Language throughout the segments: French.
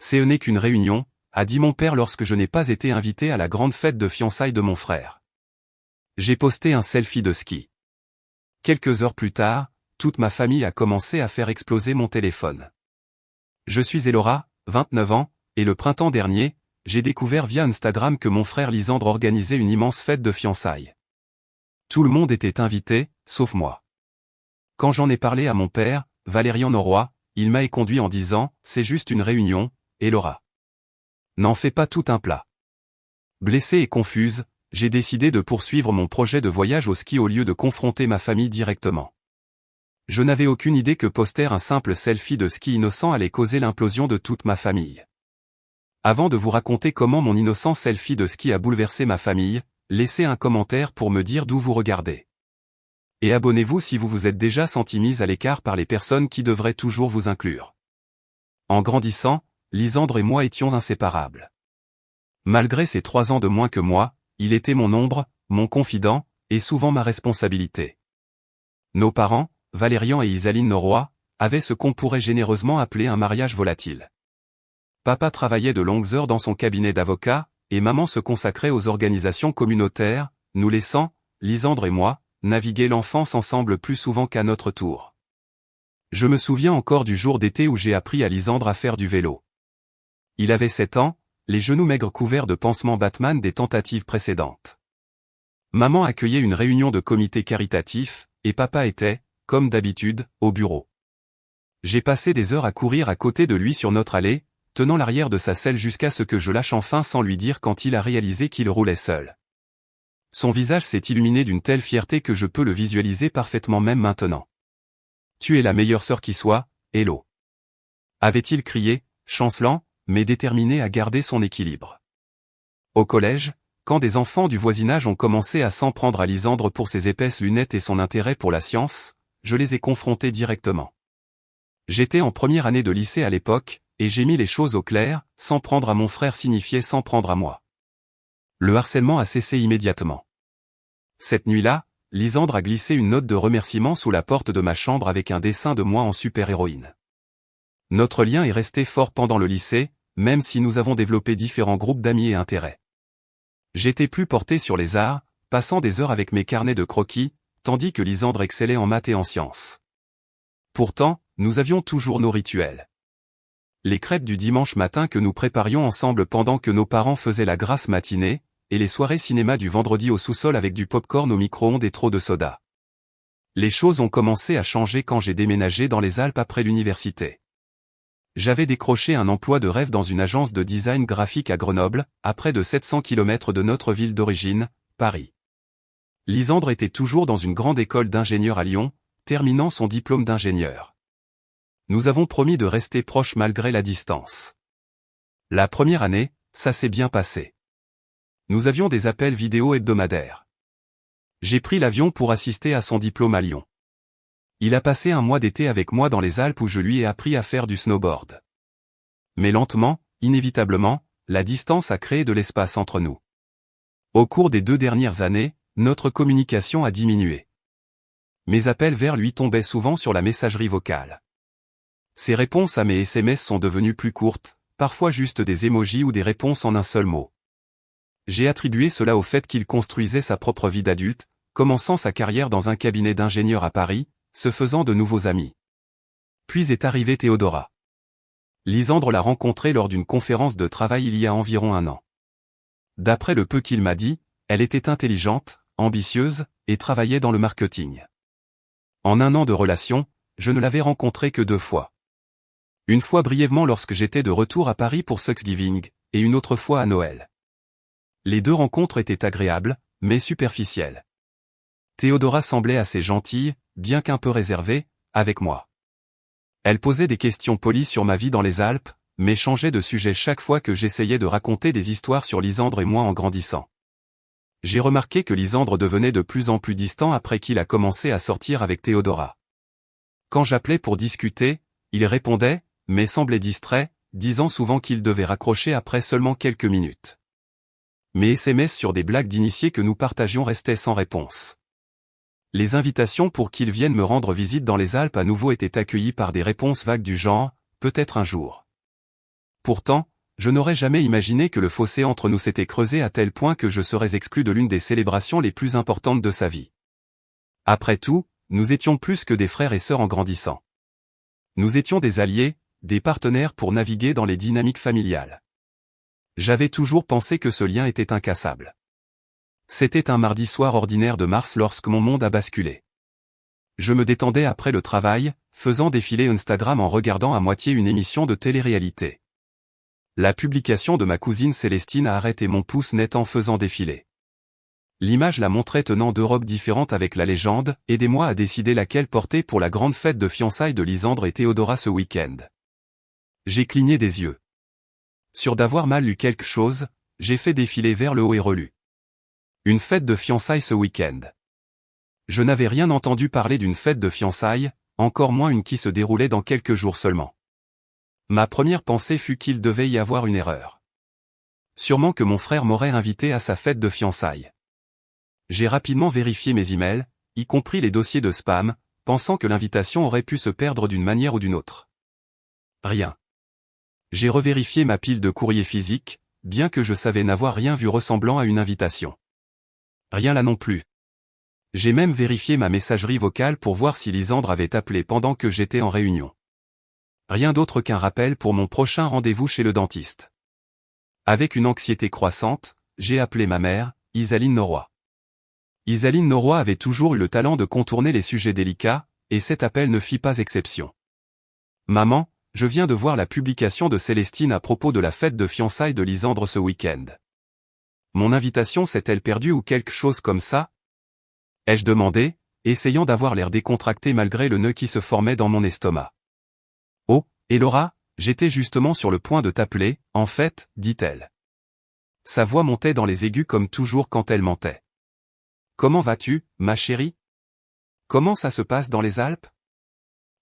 Ce n'est qu'une réunion, a dit mon père lorsque je n'ai pas été invité à la grande fête de fiançailles de mon frère. J'ai posté un selfie de ski. Quelques heures plus tard, toute ma famille a commencé à faire exploser mon téléphone. Je suis Elora, 29 ans, et le printemps dernier, j'ai découvert via Instagram que mon frère Lisandre organisait une immense fête de fiançailles. Tout le monde était invité, sauf moi. Quand j'en ai parlé à mon père, Valérian Noroy, il m'a éconduit en disant « C'est juste une réunion, Elora. N'en fais pas tout un plat ». Blessée et confuse, j'ai décidé de poursuivre mon projet de voyage au ski au lieu de confronter ma famille directement. Je n'avais aucune idée que poster un simple selfie de ski innocent allait causer l'implosion de toute ma famille. Avant de vous raconter comment mon innocent selfie de ski a bouleversé ma famille, laissez un commentaire pour me dire d'où vous regardez. Et abonnez-vous si vous vous êtes déjà senti mise à l'écart par les personnes qui devraient toujours vous inclure. En grandissant, Lisandre et moi étions inséparables. Malgré ses 3 ans de moins que moi, il était mon ombre, mon confident, et souvent ma responsabilité. Nos parents, Valérian et Isaline Noroy, avaient ce qu'on pourrait généreusement appeler un mariage volatile. Papa travaillait de longues heures dans son cabinet d'avocat, et maman se consacrait aux organisations communautaires, nous laissant, Lisandre et moi, naviguer l'enfance ensemble plus souvent qu'à notre tour. Je me souviens encore du jour d'été où j'ai appris à Lisandre à faire du vélo. Il avait 7 ans, les genoux maigres couverts de pansements Batman des tentatives précédentes. Maman accueillait une réunion de comité caritatif, et papa était, comme d'habitude, au bureau. J'ai passé des heures à courir à côté de lui sur notre allée, tenant l'arrière de sa selle jusqu'à ce que je lâche enfin sans lui dire quand il a réalisé qu'il roulait seul. Son visage s'est illuminé d'une telle fierté que je peux le visualiser parfaitement même maintenant. « Tu es la meilleure sœur qui soit, Hello !» avait-il crié, chancelant, mais déterminé à garder son équilibre. Au collège, quand des enfants du voisinage ont commencé à s'en prendre à Lisandre pour ses épaisses lunettes et son intérêt pour la science, je les ai confrontés directement. J'étais en première année de lycée à l'époque, et j'ai mis les choses au clair, s'en prendre à mon frère signifiait s'en prendre à moi. Le harcèlement a cessé immédiatement. Cette nuit-là, Lisandre a glissé une note de remerciement sous la porte de ma chambre avec un dessin de moi en super-héroïne. Notre lien est resté fort pendant le lycée, même si nous avons développé différents groupes d'amis et intérêts. J'étais plus porté sur les arts, passant des heures avec mes carnets de croquis, tandis que Lisandre excellait en maths et en sciences. Pourtant, nous avions toujours nos rituels. Les crêpes du dimanche matin que nous préparions ensemble pendant que nos parents faisaient la grasse matinée, et les soirées cinéma du vendredi au sous-sol avec du pop-corn au micro-ondes et trop de soda. Les choses ont commencé à changer quand j'ai déménagé dans les Alpes après l'université. J'avais décroché un emploi de rêve dans une agence de design graphique à Grenoble, à près de 700 km de notre ville d'origine, Paris. Lisandre était toujours dans une grande école d'ingénieur à Lyon, terminant son diplôme d'ingénieur. Nous avons promis de rester proches malgré la distance. La première année, ça s'est bien passé. Nous avions des appels vidéo hebdomadaires. J'ai pris l'avion pour assister à son diplôme à Lyon. Il a passé un mois d'été avec moi dans les Alpes où je lui ai appris à faire du snowboard. Mais lentement, inévitablement, la distance a créé de l'espace entre nous. Au cours des 2 dernières années, notre communication a diminué. Mes appels vers lui tombaient souvent sur la messagerie vocale. Ses réponses à mes SMS sont devenues plus courtes, parfois juste des emojis ou des réponses en un seul mot. J'ai attribué cela au fait qu'il construisait sa propre vie d'adulte, commençant sa carrière dans un cabinet d'ingénieur à Paris, se faisant de nouveaux amis. Puis est arrivée Théodora. Lisandre l'a rencontrée lors d'une conférence de travail il y a environ 1 an. D'après le peu qu'il m'a dit, elle était intelligente, ambitieuse, et travaillait dans le marketing. En 1 an de relation, je ne l'avais rencontrée que 2 fois. Une fois brièvement lorsque j'étais de retour à Paris pour Thanksgiving, et une autre fois à Noël. Les 2 rencontres étaient agréables, mais superficielles. Théodora semblait assez gentille, bien qu'un peu réservée, avec moi. Elle posait des questions polies sur ma vie dans les Alpes, mais changeait de sujet chaque fois que j'essayais de raconter des histoires sur Lisandre et moi en grandissant. J'ai remarqué que Lisandre devenait de plus en plus distant après qu'il a commencé à sortir avec Théodora. Quand j'appelais pour discuter, il répondait, mais semblait distrait, disant souvent qu'il devait raccrocher après seulement quelques minutes. Mes SMS sur des blagues d'initiés que nous partagions restaient sans réponse. Les invitations pour qu'il vienne me rendre visite dans les Alpes à nouveau étaient accueillies par des réponses vagues du genre « peut-être un jour ». Pourtant, je n'aurais jamais imaginé que le fossé entre nous s'était creusé à tel point que je serais exclu de l'une des célébrations les plus importantes de sa vie. Après tout, nous étions plus que des frères et sœurs en grandissant. Nous étions des alliés, des partenaires pour naviguer dans les dynamiques familiales. J'avais toujours pensé que ce lien était incassable. C'était un mardi soir ordinaire de mars lorsque mon monde a basculé. Je me détendais après le travail, faisant défiler Instagram en regardant à moitié une émission de télé-réalité. La publication de ma cousine Célestine a arrêté mon pouce net en faisant défiler. L'image la montrait tenant deux robes différentes avec la légende « Aidez-moi à décider laquelle porter pour la grande fête de fiançailles de Lisandre et Théodora ce week-end ». J'ai cligné des yeux. Sûr d'avoir mal lu quelque chose, j'ai fait défiler vers le haut et relu. Une fête de fiançailles ce week-end. Je n'avais rien entendu parler d'une fête de fiançailles, encore moins une qui se déroulait dans quelques jours seulement. Ma première pensée fut qu'il devait y avoir une erreur. Sûrement que mon frère m'aurait invité à sa fête de fiançailles. J'ai rapidement vérifié mes emails, y compris les dossiers de spam, pensant que l'invitation aurait pu se perdre d'une manière ou d'une autre. Rien. J'ai revérifié ma pile de courrier physique, bien que je savais n'avoir rien vu ressemblant à une invitation. Rien là non plus. J'ai même vérifié ma messagerie vocale pour voir si Lisandre avait appelé pendant que j'étais en réunion. Rien d'autre qu'un rappel pour mon prochain rendez-vous chez le dentiste. Avec une anxiété croissante, j'ai appelé ma mère, Isaline Noroy. Isaline Noroy avait toujours eu le talent de contourner les sujets délicats, et cet appel ne fit pas exception. Maman, je viens de voir la publication de Célestine à propos de la fête de fiançailles de Lisandre ce week-end. Mon invitation s'est-elle perdue ou quelque chose comme ça? Ai-je demandé, essayant d'avoir l'air décontracté malgré le nœud qui se formait dans mon estomac. Oh, et Laura, j'étais justement sur le point de t'appeler, en fait, dit-elle. Sa voix montait dans les aigus comme toujours quand elle mentait. Comment vas-tu, ma chérie? Comment ça se passe dans les Alpes?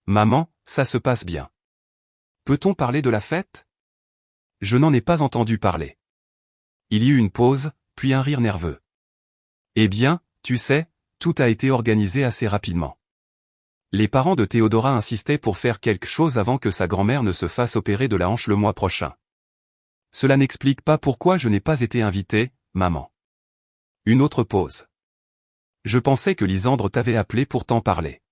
Maman, ça se passe bien. Peut-on parler de la fête? Je n'en ai pas entendu parler. Il y eut une pause, puis un rire nerveux. Eh bien, tu sais, tout a été organisé assez rapidement. Les parents de Théodora insistaient pour faire quelque chose avant que sa grand-mère ne se fasse opérer de la hanche le mois prochain. Cela n'explique pas pourquoi je n'ai pas été invité, maman. Une autre pause. Je pensais que Lisandre t'avait appelé pour t'en parler.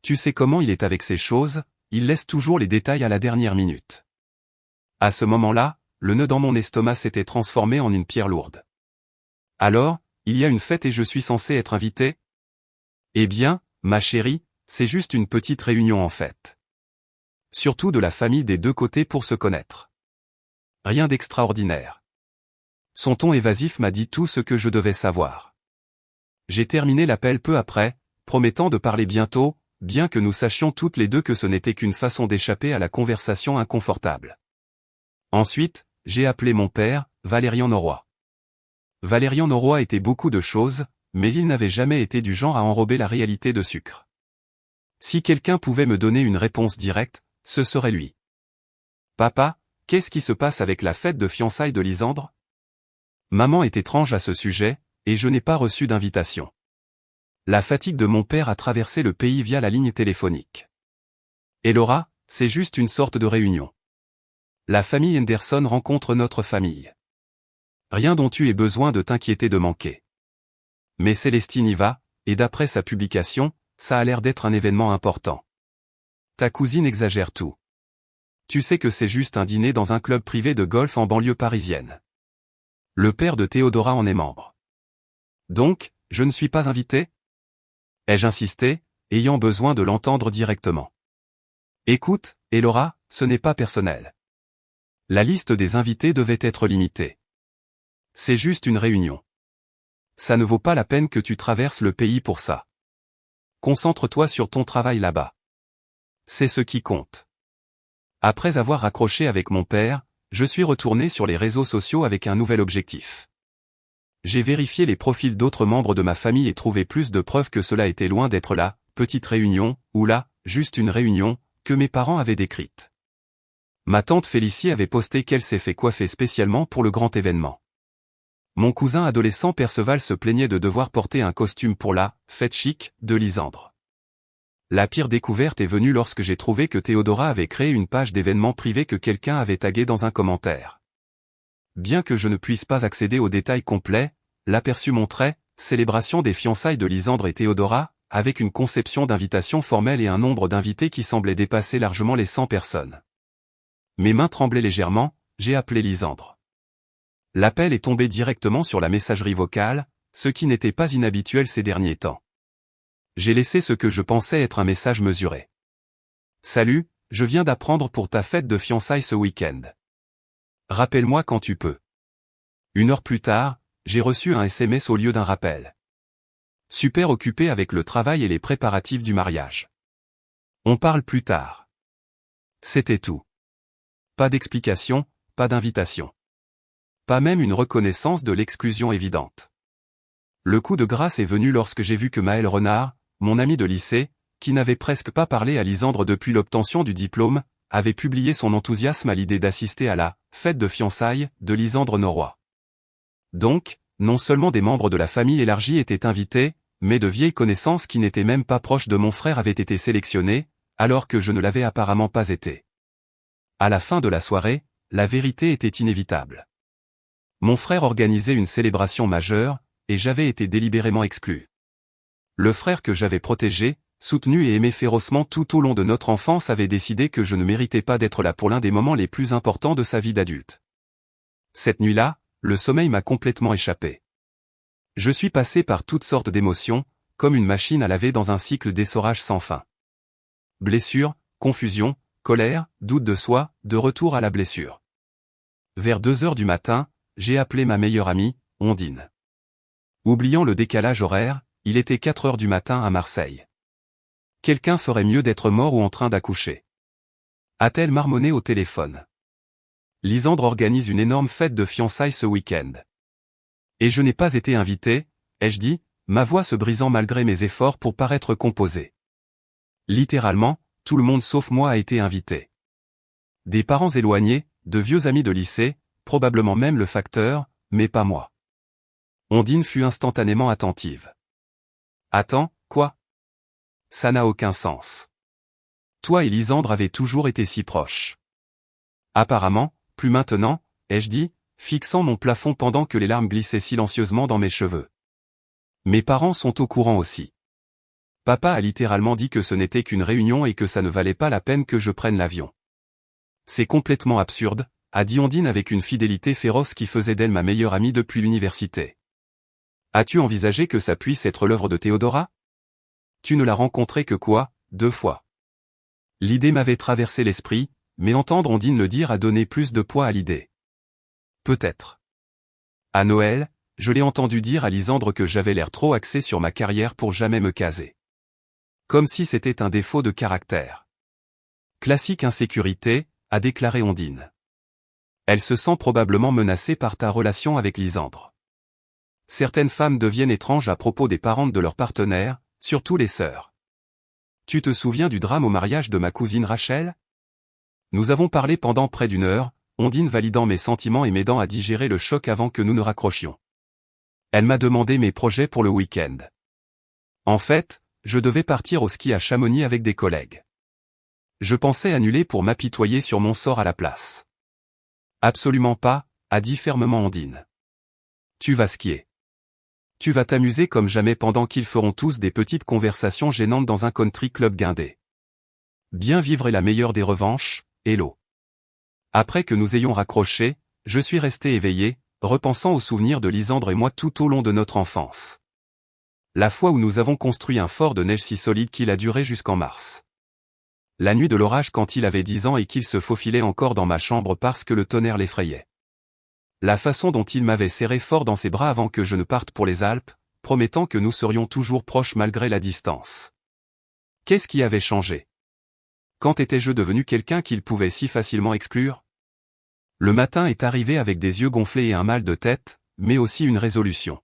Tu sais comment il est avec ces choses, il laisse toujours les détails à la dernière minute. À ce moment-là, le nœud dans mon estomac s'était transformé en une pierre lourde. Alors, il y a une fête et je suis censé être invité? Eh bien, ma chérie, c'est juste une petite réunion en fait. Surtout de la famille des deux côtés pour se connaître. Rien d'extraordinaire. Son ton évasif m'a dit tout ce que je devais savoir. J'ai terminé l'appel peu après, promettant de parler bientôt, bien que nous sachions toutes les deux que ce n'était qu'une façon d'échapper à la conversation inconfortable. Ensuite, j'ai appelé mon père, Valérian Noroy. Valérian Noroy était beaucoup de choses, mais il n'avait jamais été du genre à enrober la réalité de sucre. Si quelqu'un pouvait me donner une réponse directe, ce serait lui. Papa, qu'est-ce qui se passe avec la fête de fiançailles de Lisandre? Maman est étrange à ce sujet, et je n'ai pas reçu d'invitation. La fatigue de mon père a traversé le pays via la ligne téléphonique. Et Laura, c'est juste une sorte de réunion. La famille Henderson rencontre notre famille. Rien dont tu aies besoin de t'inquiéter de manquer. Mais Célestine y va, et d'après sa publication, ça a l'air d'être un événement important. Ta cousine exagère tout. Tu sais que c'est juste un dîner dans un club privé de golf en banlieue parisienne. Le père de Théodora en est membre. Donc, je ne suis pas invité? Ai-je insisté, ayant besoin de l'entendre directement. Écoute, et Laura, ce n'est pas personnel. La liste des invités devait être limitée. C'est juste une réunion. Ça ne vaut pas la peine que tu traverses le pays pour ça. Concentre-toi sur ton travail là-bas. C'est ce qui compte. Après avoir raccroché avec mon père, je suis retourné sur les réseaux sociaux avec un nouvel objectif. J'ai vérifié les profils d'autres membres de ma famille et trouvé plus de preuves que cela était loin d'être la petite réunion, ou là, juste une réunion, que mes parents avaient décrite. Ma tante Félicie avait posté qu'elle s'est fait coiffer spécialement pour le grand événement. Mon cousin adolescent Perceval se plaignait de devoir porter un costume pour la fête chic de Lisandre. La pire découverte est venue lorsque j'ai trouvé que Théodora avait créé une page d'événements privés que quelqu'un avait tagué dans un commentaire. Bien que je ne puisse pas accéder aux détails complets, l'aperçu montrait « Célébration des fiançailles de Lisandre et Théodora », avec une conception d'invitation formelle et un nombre d'invités qui semblait dépasser largement les 100 personnes. Mes mains tremblaient légèrement, j'ai appelé Lisandre. L'appel est tombé directement sur la messagerie vocale, ce qui n'était pas inhabituel ces derniers temps. J'ai laissé ce que je pensais être un message mesuré. « Salut, je viens d'apprendre pour ta fête de fiançailles ce week-end. Rappelle-moi quand tu peux. » 1 heure plus tard, j'ai reçu un SMS au lieu d'un rappel. Super occupé avec le travail et les préparatifs du mariage. On parle plus tard. C'était tout. Pas d'explication, pas d'invitation. Pas même une reconnaissance de l'exclusion évidente. Le coup de grâce est venu lorsque j'ai vu que Maël Renard, mon ami de lycée, qui n'avait presque pas parlé à Lisandre depuis l'obtention du diplôme, avait publié son enthousiasme à l'idée d'assister à la « fête de fiançailles » de Lisandre Norrois. Donc, non seulement des membres de la famille élargie étaient invités, mais de vieilles connaissances qui n'étaient même pas proches de mon frère avaient été sélectionnées, alors que je ne l'avais apparemment pas été. À la fin de la soirée, la vérité était inévitable. Mon frère organisait une célébration majeure, et j'avais été délibérément exclu. Le frère que j'avais protégé, soutenu et aimé férocement tout au long de notre enfance avait décidé que je ne méritais pas d'être là pour l'un des moments les plus importants de sa vie d'adulte. Cette nuit-là, le sommeil m'a complètement échappé. Je suis passé par toutes sortes d'émotions, comme une machine à laver dans un cycle d'essorage sans fin. Blessure, confusion, colère, doute de soi, de retour à la blessure. Vers 2 heures du matin, j'ai appelé ma meilleure amie, Ondine. Oubliant le décalage horaire, il était 4 heures du matin à Marseille. Quelqu'un ferait mieux d'être mort ou en train d'accoucher. A-t-elle marmonné au téléphone. Lisandre organise une énorme fête de fiançailles ce week-end. Et je n'ai pas été invité, ai-je dit, ma voix se brisant malgré mes efforts pour paraître composé. Littéralement, tout le monde sauf moi a été invité. Des parents éloignés, de vieux amis de lycée, probablement même le facteur, mais pas moi. Ondine fut instantanément attentive. Attends, quoi? Ça n'a aucun sens. Toi et Lisandre avez toujours été si proches. Apparemment, plus maintenant, ai-je dit, fixant mon plafond pendant que les larmes glissaient silencieusement dans mes cheveux. Mes parents sont au courant aussi. Papa a littéralement dit que ce n'était qu'une réunion et que ça ne valait pas la peine que je prenne l'avion. C'est complètement absurde, a dit Ondine avec une fidélité féroce qui faisait d'elle ma meilleure amie depuis l'université. As-tu envisagé que ça puisse être l'œuvre de Théodora? Tu ne l'as rencontrée que quoi, 2 fois. L'idée m'avait traversé l'esprit, mais entendre Ondine le dire a donné plus de poids à l'idée. Peut-être. À Noël, je l'ai entendu dire à Lisandre que j'avais l'air trop axé sur ma carrière pour jamais me caser. Comme si c'était un défaut de caractère. Classique insécurité, a déclaré Ondine. Elle se sent probablement menacée par ta relation avec Lisandre. Certaines femmes deviennent étranges à propos des parents de leurs partenaires, surtout les sœurs. Tu te souviens du drame au mariage de ma cousine Rachel? Nous avons parlé pendant près d'1 heure, Ondine validant mes sentiments et m'aidant à digérer le choc avant que nous ne raccrochions. Elle m'a demandé mes projets pour le week-end. En fait, je devais partir au ski à Chamonix avec des collègues. Je pensais annuler pour m'apitoyer sur mon sort à la place. Absolument pas, a dit fermement Ondine. Tu vas skier. Tu vas t'amuser comme jamais pendant qu'ils feront tous des petites conversations gênantes dans un country club guindé. Bien vivre est la meilleure des revanches, hello. Après que nous ayons raccroché, je suis resté éveillé, repensant aux souvenirs de Lisandre et moi tout au long de notre enfance. La fois où nous avons construit un fort de neige si solide qu'il a duré jusqu'en mars. La nuit de l'orage quand il avait 10 ans et qu'il se faufilait encore dans ma chambre parce que le tonnerre l'effrayait. La façon dont il m'avait serré fort dans ses bras avant que je ne parte pour les Alpes, promettant que nous serions toujours proches malgré la distance. Qu'est-ce qui avait changé? Quand étais-je devenu quelqu'un qu'il pouvait si facilement exclure? Le matin est arrivé avec des yeux gonflés et un mal de tête, mais aussi une résolution.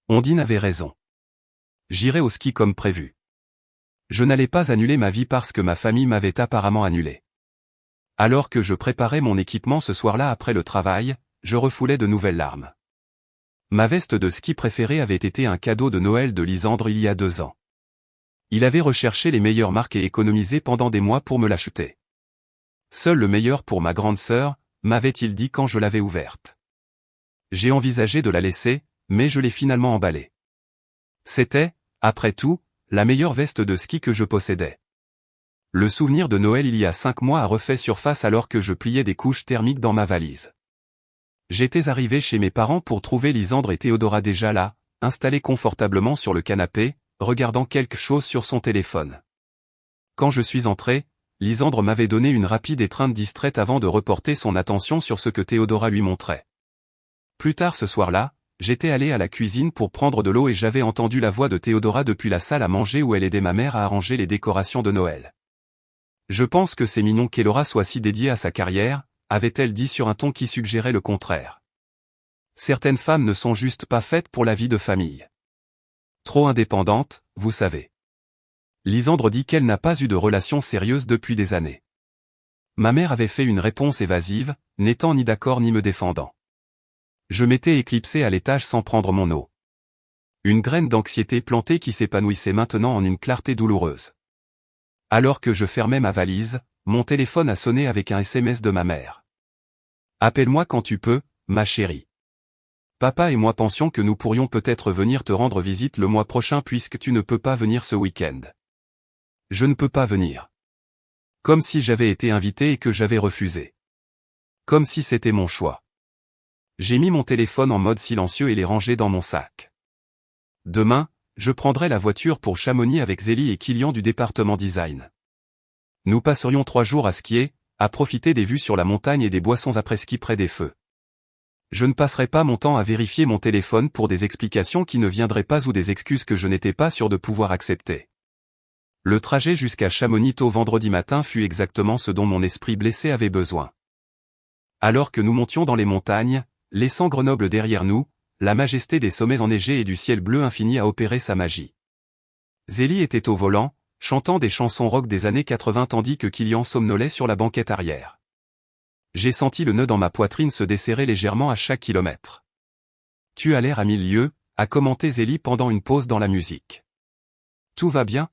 Ondine avait raison. J'irai au ski comme prévu. Je n'allais pas annuler ma vie parce que ma famille m'avait apparemment annulé. Alors que je préparais mon équipement ce soir-là après le travail, je refoulais de nouvelles larmes. Ma veste de ski préférée avait été un cadeau de Noël de Lisandre il y a 2 ans. Il avait recherché les meilleures marques et économisé pendant des mois pour me l'acheter. Seul le meilleur pour ma grande sœur, m'avait-il dit quand je l'avais ouverte. J'ai envisagé de la laisser, mais je l'ai finalement emballée. C'était, après tout, la meilleure veste de ski que je possédais. Le souvenir de Noël il y a 5 mois a refait surface alors que je pliais des couches thermiques dans ma valise. J'étais arrivé chez mes parents pour trouver Lisandre et Théodora déjà là, installés confortablement sur le canapé, regardant quelque chose sur son téléphone. Quand je suis entré, Lisandre m'avait donné une rapide étreinte distraite avant de reporter son attention sur ce que Théodora lui montrait. Plus tard ce soir-là, j'étais allé à la cuisine pour prendre de l'eau et j'avais entendu la voix de Théodora depuis la salle à manger où elle aidait ma mère à arranger les décorations de Noël. Je pense que c'est mignon qu'Elora soit si dédiée à sa carrière, avait-elle dit sur un ton qui suggérait le contraire. Certaines femmes ne sont juste pas faites pour la vie de famille. Trop indépendante, vous savez. Lisandre dit qu'elle n'a pas eu de relation sérieuse depuis des années. Ma mère avait fait une réponse évasive, n'étant ni d'accord ni me défendant. Je m'étais éclipsé à l'étage sans prendre mon eau. Une graine d'anxiété plantée qui s'épanouissait maintenant en une clarté douloureuse. Alors que je fermais ma valise, mon téléphone a sonné avec un SMS de ma mère. Appelle-moi quand tu peux, ma chérie. Papa et moi pensions que nous pourrions peut-être venir te rendre visite le mois prochain puisque tu ne peux pas venir ce week-end. Je ne peux pas venir. Comme si j'avais été invité et que j'avais refusé. Comme si c'était mon choix. J'ai mis mon téléphone en mode silencieux et l'ai rangé dans mon sac. Demain, je prendrai la voiture pour Chamonix avec Zélie et Kilian du département design. Nous passerions 3 jours à skier, à profiter des vues sur la montagne et des boissons après-ski près des feux. Je ne passerai pas mon temps à vérifier mon téléphone pour des explications qui ne viendraient pas ou des excuses que je n'étais pas sûr de pouvoir accepter. Le trajet jusqu'à Chamonix tôt vendredi matin fut exactement ce dont mon esprit blessé avait besoin. Alors que nous montions dans les montagnes, laissant Grenoble derrière nous, la majesté des sommets enneigés et du ciel bleu infini a opéré sa magie. Zélie était au volant, chantant des chansons rock des années 80 tandis que Kilian somnolait sur la banquette arrière. J'ai senti le nœud dans ma poitrine se desserrer légèrement à chaque kilomètre. Tu as l'air à 1000 lieues, a commenté Zélie pendant une pause dans la musique. Tout va bien?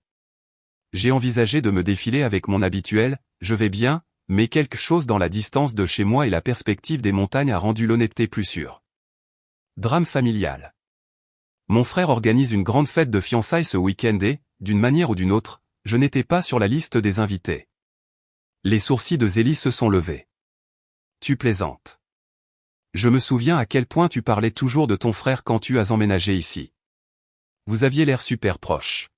J'ai envisagé de me défiler avec mon habituel « je vais bien », mais quelque chose dans la distance de chez moi et la perspective des montagnes a rendu l'honnêteté plus sûre. Drame familial. Mon frère organise une grande fête de fiançailles ce week-end et, d'une manière ou d'une autre, je n'étais pas sur la liste des invités. Les sourcils de Zélie se sont levés. Tu plaisantes. Je me souviens à quel point tu parlais toujours de ton frère quand tu as emménagé ici. Vous aviez l'air super proches.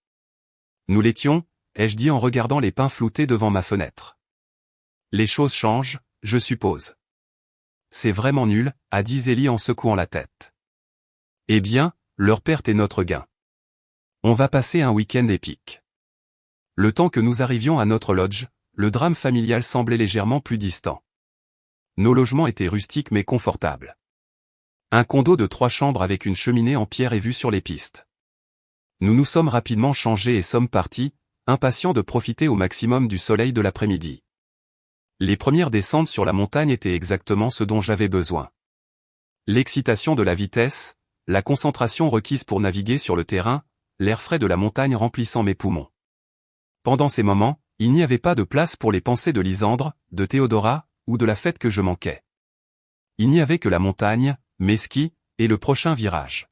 Nous l'étions, ai-je dit en regardant les pins floutés devant ma fenêtre. Les choses changent, je suppose. C'est vraiment nul, a dit Zélie en secouant la tête. Eh bien, leur perte est notre gain. On va passer un week-end épique. Le temps que nous arrivions à notre lodge, le drame familial semblait légèrement plus distant. Nos logements étaient rustiques mais confortables. Un condo de 3 chambres avec une cheminée en pierre et vue sur les pistes. Nous nous sommes rapidement changés et sommes partis, impatients de profiter au maximum du soleil de l'après-midi. Les premières descentes sur la montagne étaient exactement ce dont j'avais besoin. L'excitation de la vitesse, la concentration requise pour naviguer sur le terrain, l'air frais de la montagne remplissant mes poumons. Pendant ces moments, il n'y avait pas de place pour les pensées de Lisandre, de Théodora, ou de la fête que je manquais. Il n'y avait que la montagne, mes skis, et le prochain virage.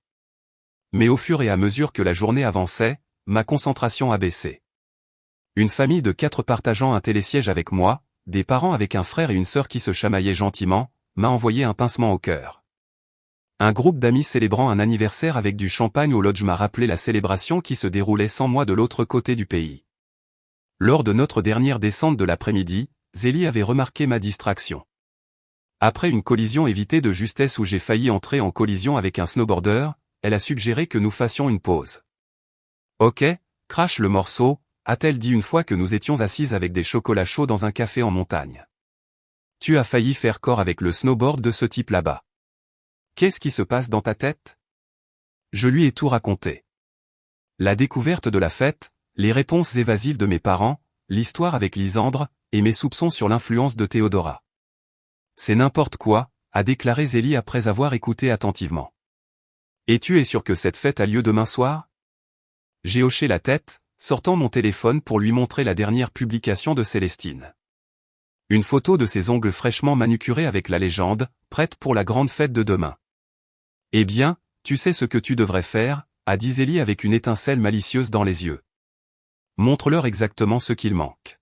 Mais au fur et à mesure que la journée avançait, ma concentration a baissé. Une famille de 4 partageant un télésiège avec moi, des parents avec un frère et une sœur qui se chamaillaient gentiment, m'a envoyé un pincement au cœur. Un groupe d'amis célébrant un anniversaire avec du champagne au lodge m'a rappelé la célébration qui se déroulait sans moi de l'autre côté du pays. Lors de notre dernière descente de l'après-midi, Zélie avait remarqué ma distraction. Après une collision évitée de justesse où j'ai failli entrer en collision avec un snowboarder, elle a suggéré que nous fassions une pause. Ok, crache le morceau, a-t-elle dit une fois que nous étions assises avec des chocolats chauds dans un café en montagne. Tu as failli faire corps avec le snowboard de ce type là-bas. Qu'est-ce qui se passe dans ta tête? Je lui ai tout raconté. La découverte de la fête, les réponses évasives de mes parents, l'histoire avec Lisandre, et mes soupçons sur l'influence de Théodora. C'est n'importe quoi, a déclaré Zélie après avoir écouté attentivement. Et tu es sûr que cette fête a lieu demain soir? J'ai hoché la tête, sortant mon téléphone pour lui montrer la dernière publication de Célestine. Une photo de ses ongles fraîchement manucurés avec la légende, prête pour la grande fête de demain. Eh bien, tu sais ce que tu devrais faire, a dit Zélie avec une étincelle malicieuse dans les yeux. Montre-leur exactement ce qu'il manque.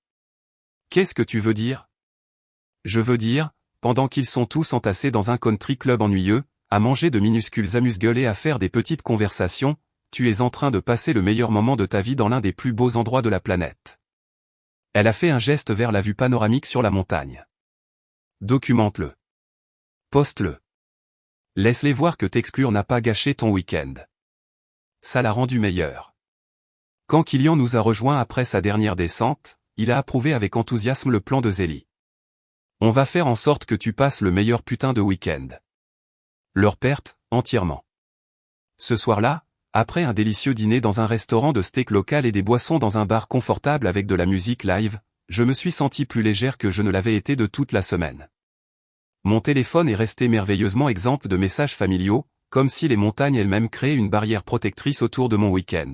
Qu'est-ce que tu veux dire? Je veux dire, pendant qu'ils sont tous entassés dans un country club ennuyeux, à manger de minuscules amuse-gueules et à faire des petites conversations, tu es en train de passer le meilleur moment de ta vie dans l'un des plus beaux endroits de la planète. Elle a fait un geste vers la vue panoramique sur la montagne. Documente-le. Poste-le. Laisse-les voir que t'exclure n'a pas gâché ton week-end. Ça l'a rendu meilleur. Quand Kylian nous a rejoints après sa dernière descente, il a approuvé avec enthousiasme le plan de Zélie. On va faire en sorte que tu passes le meilleur putain de week-end. Leur perte, entièrement. Ce soir-là, après un délicieux dîner dans un restaurant de steak local et des boissons dans un bar confortable avec de la musique live, je me suis senti plus légère que je ne l'avais été de toute la semaine. Mon téléphone est resté merveilleusement exempt de messages familiaux, comme si les montagnes elles-mêmes créaient une barrière protectrice autour de mon week-end.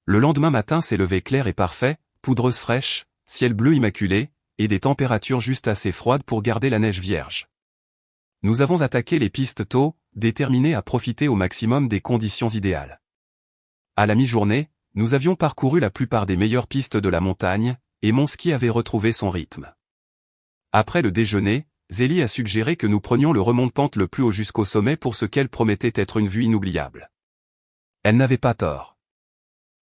Le lendemain matin s'est levé clair et parfait, poudreuse fraîche, ciel bleu immaculé, et des températures juste assez froides pour garder la neige vierge. Nous avons attaqué les pistes tôt, déterminés à profiter au maximum des conditions idéales. À la mi-journée, nous avions parcouru la plupart des meilleures pistes de la montagne, et mon ski avait retrouvé son rythme. Après le déjeuner, Zélie a suggéré que nous prenions le remonte-pente le plus haut jusqu'au sommet pour ce qu'elle promettait être une vue inoubliable. Elle n'avait pas tort.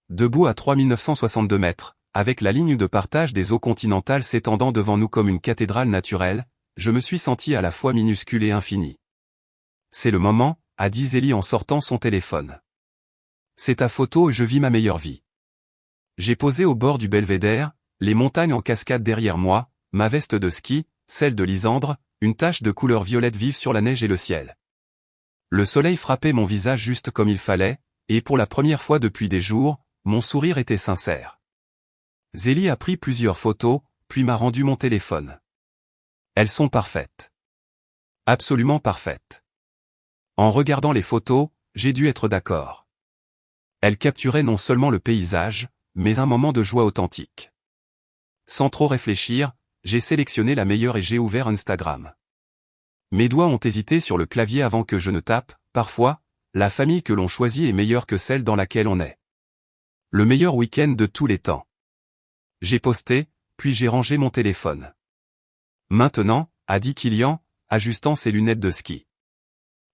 Debout à 3962 mètres, avec la ligne de partage des eaux continentales s'étendant devant nous comme une cathédrale naturelle, je me suis senti à la fois minuscule et infini. C'est le moment, a dit Zélie en sortant son téléphone. C'est ta photo et je vis ma meilleure vie. J'ai posé au bord du belvédère, les montagnes en cascade derrière moi, ma veste de ski, celle de Lisandre, une tache de couleur violette vive sur la neige et le ciel. Le soleil frappait mon visage juste comme il fallait, et pour la première fois depuis des jours, mon sourire était sincère. Zélie a pris plusieurs photos, puis m'a rendu mon téléphone. Elles sont parfaites. Absolument parfaites. En regardant les photos, j'ai dû être d'accord. Elles capturaient non seulement le paysage, mais un moment de joie authentique. Sans trop réfléchir, j'ai sélectionné la meilleure et j'ai ouvert Instagram. Mes doigts ont hésité sur le clavier avant que je ne tape, parfois, la famille que l'on choisit est meilleure que celle dans laquelle on est. Le meilleur week-end de tous les temps. J'ai posté, puis j'ai rangé mon téléphone. Maintenant, a dit Kylian, ajustant ses lunettes de ski.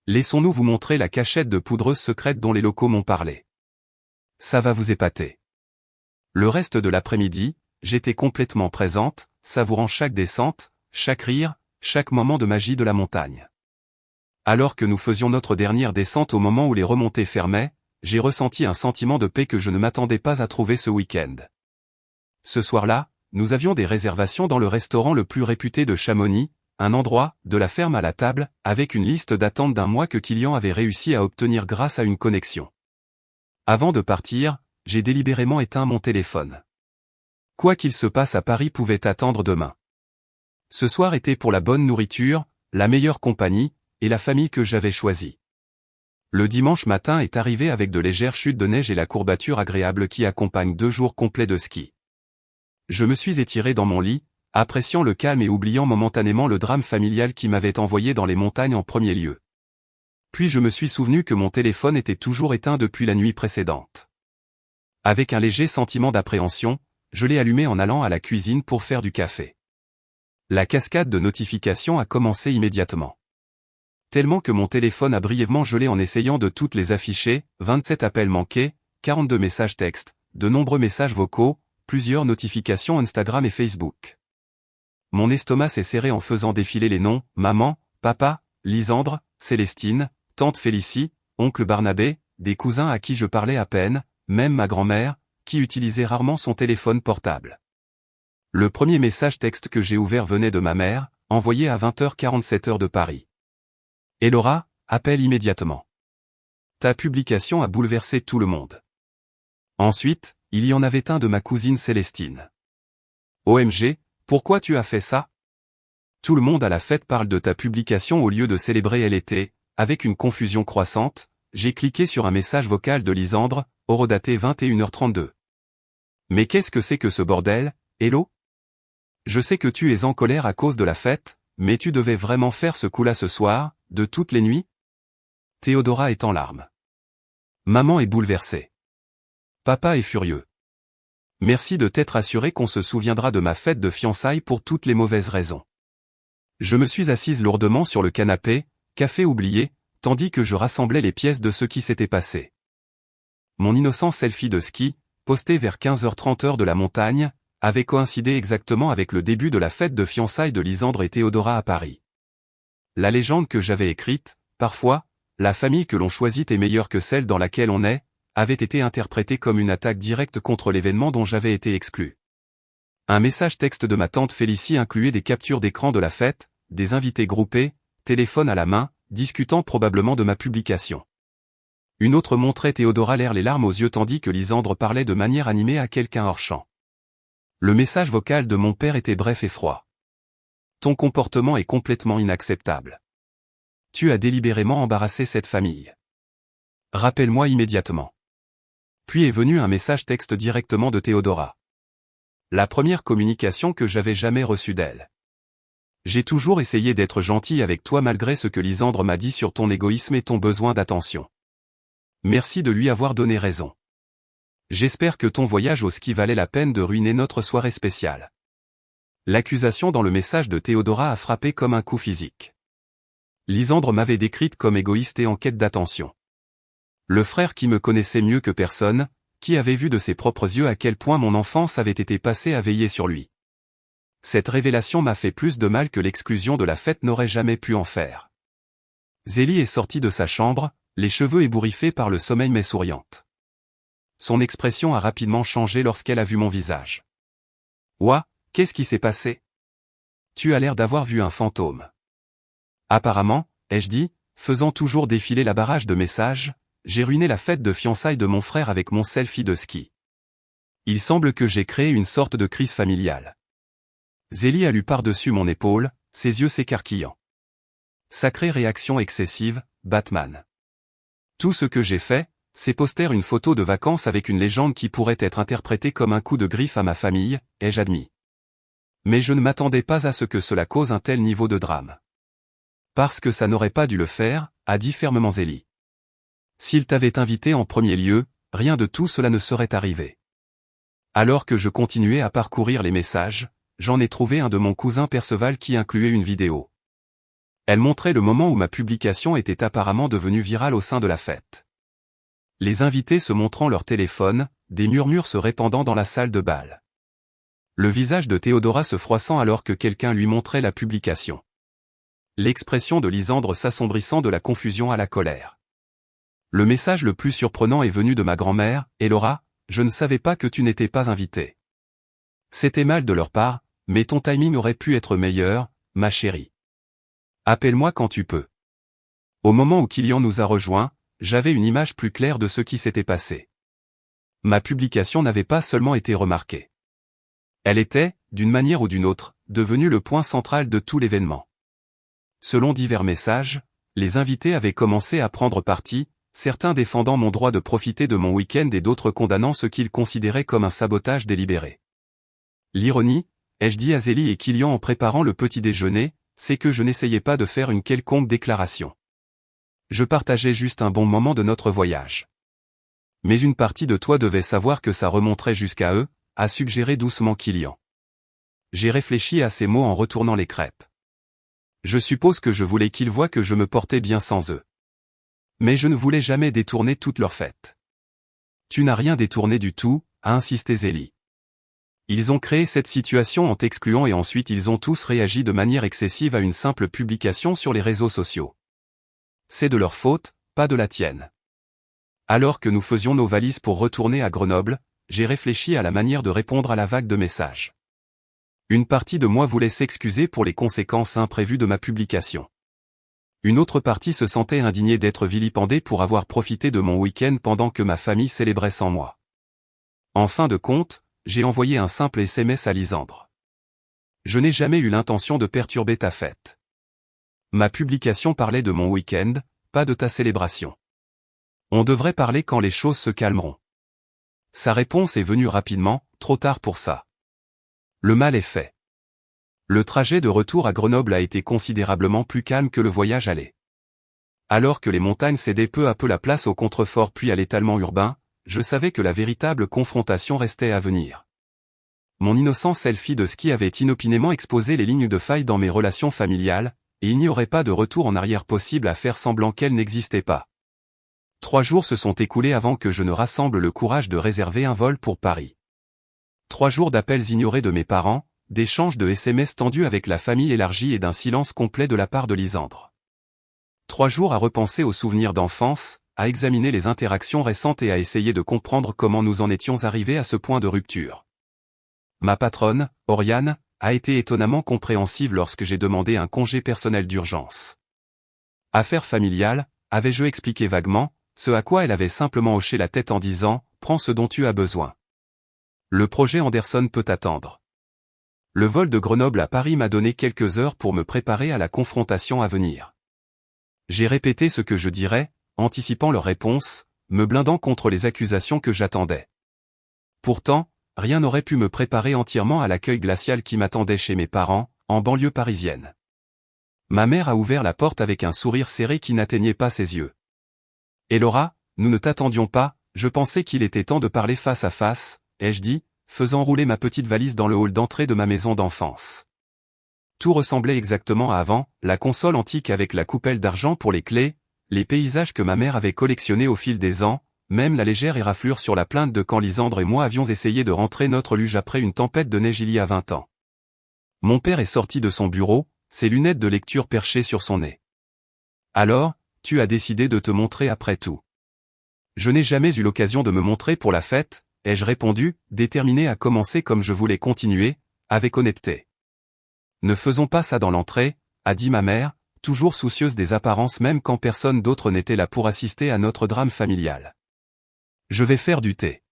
Laissons-nous vous montrer la cachette de poudreuse secrète dont les locaux m'ont parlé. Ça va vous épater. Le reste de l'après-midi, j'étais complètement présente, savourant chaque descente, chaque rire, chaque moment de magie de la montagne. Alors que nous faisions notre dernière descente au moment où les remontées fermaient, j'ai ressenti un sentiment de paix que je ne m'attendais pas à trouver ce week-end. Ce soir-là, nous avions des réservations dans le restaurant le plus réputé de Chamonix, un endroit, de la ferme à la table, avec une liste d'attente d'1 mois que Kylian avait réussi à obtenir grâce à une connexion. Avant de partir, j'ai délibérément éteint mon téléphone. Quoi qu'il se passe à Paris pouvait attendre demain. Ce soir était pour la bonne nourriture, la meilleure compagnie, et la famille que j'avais choisie. Le dimanche matin est arrivé avec de légères chutes de neige et la courbature agréable qui accompagne 2 jours complets de ski. Je me suis étiré dans mon lit, appréciant le calme et oubliant momentanément le drame familial qui m'avait envoyé dans les montagnes en premier lieu. Puis je me suis souvenu que mon téléphone était toujours éteint depuis la nuit précédente. Avec un léger sentiment d'appréhension, je l'ai allumé en allant à la cuisine pour faire du café. La cascade de notifications a commencé immédiatement. Tellement que mon téléphone a brièvement gelé en essayant de toutes les afficher, 27 appels manqués, 42 messages textes, de nombreux messages vocaux, plusieurs notifications Instagram et Facebook. Mon estomac s'est serré en faisant défiler les noms, maman, papa, Lisandre, Célestine, tante Félicie, oncle Barnabé, des cousins à qui je parlais à peine, même ma grand-mère, qui utilisait rarement son téléphone portable. Le premier message texte que j'ai ouvert venait de ma mère, envoyé à 20h47 de Paris. Et Laura, appelle immédiatement. Ta publication a bouleversé tout le monde. Ensuite, il y en avait un de ma cousine Célestine. OMG, pourquoi tu as fait ça? Tout le monde à la fête parle de ta publication au lieu de célébrer elle était, avec une confusion croissante, j'ai cliqué sur un message vocal de Lisandre, horodaté 21h32. Mais qu'est-ce que c'est que ce bordel, Hello? Je sais que tu es en colère à cause de la fête, mais tu devais vraiment faire ce coup-là ce soir, de toutes les nuits? Théodora est en larmes. Maman est bouleversée. Papa est furieux. Merci de t'être assuré qu'on se souviendra de ma fête de fiançailles pour toutes les mauvaises raisons. Je me suis assise lourdement sur le canapé, café oublié, tandis que je rassemblais les pièces de ce qui s'était passé. Mon innocent selfie de ski, posté vers 15h30 de la montagne, avait coïncidé exactement avec le début de la fête de fiançailles de Lisandre et Théodora à Paris. La légende que j'avais écrite, parfois, la famille que l'on choisit est meilleure que celle dans laquelle on est, avait été interprétée comme une attaque directe contre l'événement dont j'avais été exclu. Un message texte de ma tante Félicie incluait des captures d'écran de la fête, des invités groupés, téléphone à la main, discutant probablement de ma publication. Une autre montrait Théodora l'air les larmes aux yeux tandis que Lisandre parlait de manière animée à quelqu'un hors champ. Le message vocal de mon père était bref et froid. Ton comportement est complètement inacceptable. Tu as délibérément embarrassé cette famille. Rappelle-moi immédiatement. Puis est venu un message texte directement de Théodora. La première communication que j'avais jamais reçue d'elle. J'ai toujours essayé d'être gentil avec toi malgré ce que Lisandre m'a dit sur ton égoïsme et ton besoin d'attention. Merci de lui avoir donné raison. J'espère que ton voyage au ski valait la peine de ruiner notre soirée spéciale. L'accusation dans le message de Théodora a frappé comme un coup physique. Lisandre m'avait décrite comme égoïste et en quête d'attention. Le frère qui me connaissait mieux que personne, qui avait vu de ses propres yeux à quel point mon enfance avait été passée à veiller sur lui. Cette révélation m'a fait plus de mal que l'exclusion de la fête n'aurait jamais pu en faire. Zélie est sortie de sa chambre, les cheveux ébouriffés par le sommeil mais souriante. Son expression a rapidement changé lorsqu'elle a vu mon visage. Ouah, qu'est-ce qui s'est passé? Tu as l'air d'avoir vu un fantôme. Apparemment, ai-je dit, faisant toujours défiler la barrage de messages, j'ai ruiné la fête de fiançailles de mon frère avec mon selfie de ski. Il semble que j'ai créé une sorte de crise familiale. Zélie a lu par-dessus mon épaule, ses yeux s'écarquillant. Sacrée réaction excessive, Batman. Tout ce que j'ai fait, c'est poster une photo de vacances avec une légende qui pourrait être interprétée comme un coup de griffe à ma famille, ai-je admis. Mais je ne m'attendais pas à ce que cela cause un tel niveau de drame. Parce que ça n'aurait pas dû le faire, a dit fermement Zélie. S'il t'avait invité en premier lieu, rien de tout cela ne serait arrivé. Alors que je continuais à parcourir les messages, j'en ai trouvé un de mon cousin Perceval qui incluait une vidéo. Elle montrait le moment où ma publication était apparemment devenue virale au sein de la fête. Les invités se montrant leur téléphone, des murmures se répandant dans la salle de bal. Le visage de Théodora se froissant alors que quelqu'un lui montrait la publication. L'expression de Lisandre s'assombrissant de la confusion à la colère. Le message le plus surprenant est venu de ma grand-mère, « Et Laura, je ne savais pas que tu n'étais pas invitée. » C'était mal de leur part, mais ton timing aurait pu être meilleur, ma chérie. Appelle-moi quand tu peux. Au moment où Kylian nous a rejoints, j'avais une image plus claire de ce qui s'était passé. Ma publication n'avait pas seulement été remarquée. Elle était, d'une manière ou d'une autre, devenue le point central de tout l'événement. Selon divers messages, les invités avaient commencé à prendre parti, certains défendant mon droit de profiter de mon week-end et d'autres condamnant ce qu'ils considéraient comme un sabotage délibéré. L'ironie, ai-je dit à Zélie et Kylian en préparant le petit déjeuner, c'est que je n'essayais pas de faire une quelconque déclaration. Je partageais juste un bon moment de notre voyage. Mais une partie de toi devait savoir que ça remonterait jusqu'à eux, a suggéré doucement Kylian. J'ai réfléchi à ces mots en retournant les crêpes. Je suppose que je voulais qu'ils voient que je me portais bien sans eux. Mais je ne voulais jamais détourner toute leur fête. Tu n'as rien détourné du tout, a insisté Zélie. Ils ont créé cette situation en t'excluant et ensuite ils ont tous réagi de manière excessive à une simple publication sur les réseaux sociaux. C'est de leur faute, pas de la tienne. Alors que nous faisions nos valises pour retourner à Grenoble, j'ai réfléchi à la manière de répondre à la vague de messages. Une partie de moi voulait s'excuser pour les conséquences imprévues de ma publication. Une autre partie se sentait indignée d'être vilipendée pour avoir profité de mon week-end pendant que ma famille célébrait sans moi. En fin de compte, j'ai envoyé un simple SMS à Lisandre. Je n'ai jamais eu l'intention de perturber ta fête. Ma publication parlait de mon week-end, pas de ta célébration. On devrait parler quand les choses se calmeront. Sa réponse est venue rapidement, trop tard pour ça. Le mal est fait. Le trajet de retour à Grenoble a été considérablement plus calme que le voyage aller. Alors que les montagnes cédaient peu à peu la place au contrefort puis à l'étalement urbain, je savais que la véritable confrontation restait à venir. Mon innocent selfie de ski avait inopinément exposé les lignes de faille dans mes relations familiales, et il n'y aurait pas de retour en arrière possible à faire semblant qu'elles n'existaient pas. 3 jours se sont écoulés avant que je ne rassemble le courage de réserver un vol pour Paris. 3 jours d'appels ignorés de mes parents, d'échanges de SMS tendus avec la famille élargie et d'un silence complet de la part de Lisandre. 3 jours à repenser aux souvenirs d'enfance, à examiner les interactions récentes et à essayer de comprendre comment nous en étions arrivés à ce point de rupture. Ma patronne, Oriane, a été étonnamment compréhensive lorsque j'ai demandé un congé personnel d'urgence. Affaire familiale, avais-je expliqué vaguement, ce à quoi elle avait simplement hoché la tête en disant « Prends ce dont tu as besoin ». Le projet Anderson peut attendre. Le vol de Grenoble à Paris m'a donné quelques heures pour me préparer à la confrontation à venir. J'ai répété ce que je dirais, anticipant leur réponse, me blindant contre les accusations que j'attendais. Pourtant, rien n'aurait pu me préparer entièrement à l'accueil glacial qui m'attendait chez mes parents, en banlieue parisienne. Ma mère a ouvert la porte avec un sourire serré qui n'atteignait pas ses yeux. « Et Laura, nous ne t'attendions pas, je pensais qu'il était temps de parler face à face », ai-je dit, faisant rouler ma petite valise dans le hall d'entrée de ma maison d'enfance. Tout ressemblait exactement à avant, la console antique avec la coupelle d'argent pour les clés, les paysages que ma mère avait collectionnés au fil des ans, même la légère éraflure sur la plainte de quand Lisandre et moi avions essayé de rentrer notre luge après une tempête de neige il y a 20 ans. Mon père est sorti de son bureau, ses lunettes de lecture perchées sur son nez. « Alors, tu as décidé de te montrer après tout. » « Je n'ai jamais eu l'occasion de me montrer pour la fête, » ai-je répondu, déterminé à commencer comme je voulais continuer, avec honnêteté. « Ne faisons pas ça dans l'entrée, » a dit ma mère, toujours soucieuse des apparences même quand personne d'autre n'était là pour assister à notre drame familial. « Je vais faire du thé. »